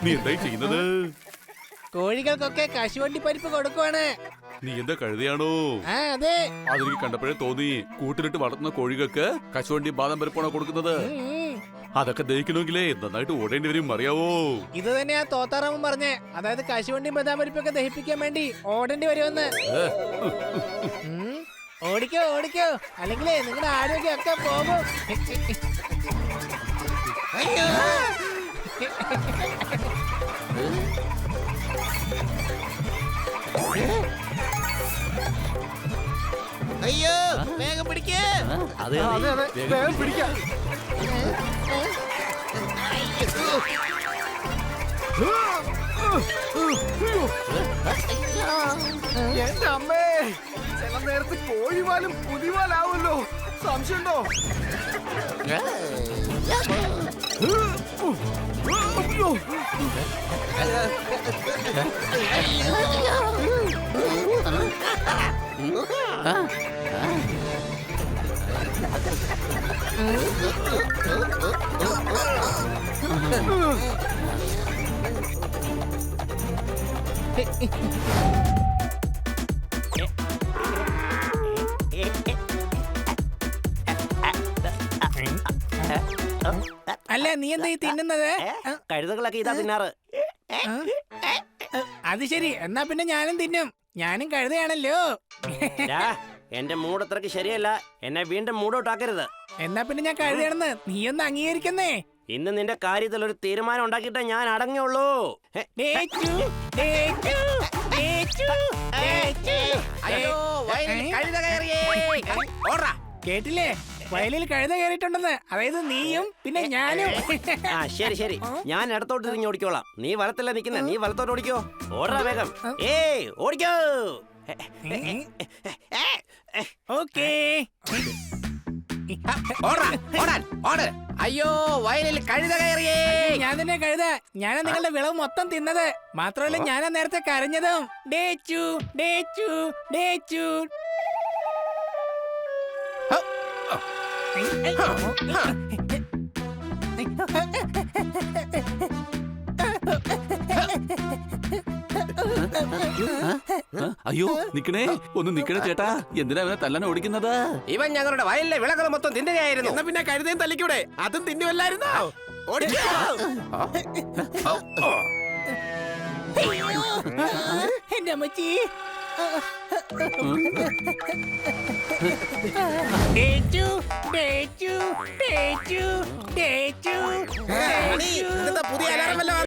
നീ എന്തായി ചെയ്യുന്നത്? കോഴികൾക്കൊക്കെ കശുവണ്ടി പരിപ്പ് കൊടുക്കുവാണ്. നീ എന്താ കഴുതയാണോ? അതെ. അതെനിക്ക് കണ്ടപ്പോഴേ തോന്നി. കൂട്ടിലിട്ട് വളർത്തുന്ന കോഴികൾക്ക് കശുവണ്ടി ബാദം പരിപ്പാണോ കൊടുക്കുന്നത്? അതൊക്കെ ദഹിക്കണമെങ്കിലേ നന്നായിട്ട് ഓടേണ്ടി വരും, അറിയാവോ? ഇത് തന്നെയാ തോത്താറാമൻ പറഞ്ഞേ. അതായത് കശുവണ്ടി ബദാം പരിപ്പൊക്കെ ദഹിപ്പിക്കാൻ വേണ്ടി ഓടേണ്ടി വരുമെന്ന്. ഓടിക്കോ ഓടിക്കോ, അല്ലെങ്കിലേ നിങ്ങളുടെ ആരോഗ്യം ഒക്കെ പോകും. അയ്യോ, വേഗം പിടിക്കേ. വേഗം പിടിക്കാം. എന്റെ അമ്മേ, ചില നേരത്ത് കോഴിവാലും പുലിവാലാവുമല്ലോ. സംശയമുണ്ടോ? അല്ല, നീ എന്താ ഈ തിന്നുന്നത്? കഴുതകളൊക്കെ ഇതാ തിന്നാറ്. അത് ശരി, എന്നാ പിന്നെ ഞാനും തിന്നും. ഞാനും കഴുതയാണല്ലോ. എന്റെ മൂഡ് അത്രക്ക് ശരിയല്ല, എന്നെ വീണ്ടും മൂടോട്ടാക്കരുത്. എന്നാ പിന്നെ ഞാൻ കഴുതയാണെന്ന് നീ ഒന്ന് അംഗീകരിക്കുന്നേ. ഇന്ന് നിന്റെ കാര്യത്തിൽ ഒരു തീരുമാനം ഉണ്ടാക്കിയിട്ടേ ഞാൻ അടങ്ങിയുള്ളൂ. കേട്ടില്ലേ, വയലിൽ കഴുത കയറിയിട്ടുണ്ടെന്ന്. അതായത് നീയും പിന്നെ ഞാനും. ആ ശരി ശരി, ഞാൻ ഇടത്തോട്ട് തിരിഞ്ഞ് ഓടിക്കോളാം. നീ വലത്തല്ല നിൽക്കുന്നേ, നീ വലത്തോട്ട് ഓടിക്കോ. ഓടാ വേഗം. ഓടിക്കോ. ഓക്കേ. അയ്യോ, വയലിൽ കഴുത കയറിയേ. ഞാൻ തന്നെ കഴുത. ഞാനാ നിങ്ങളുടെ വിളവ് മൊത്തം തിന്നത്. മാത്രമല്ല ഞാനാ നേരത്തെ കരഞ്ഞതും. ഡേച്ചു ഡേച്ചു ഡേച്ചു. അയ്യോ, നിക്കണേ, ഒന്ന് നിക്കണേ ചേട്ടാ. എന്തിനാ അവനെ തല്ലാൻ ഓടിക്കുന്നത്? ഇവൻ ഞങ്ങളുടെ വയലിലെ വിളകൾ മൊത്തം തിന്നുകയായിരുന്നു. എന്നാ പിന്നെ കഴുതയും തല്ലിക്കൂടെ? അതും തിന്നുമല്ലായിരുന്നോ? എന്റെ അമ്മച്ചി. പുതിയ അലാറം വല്ലതും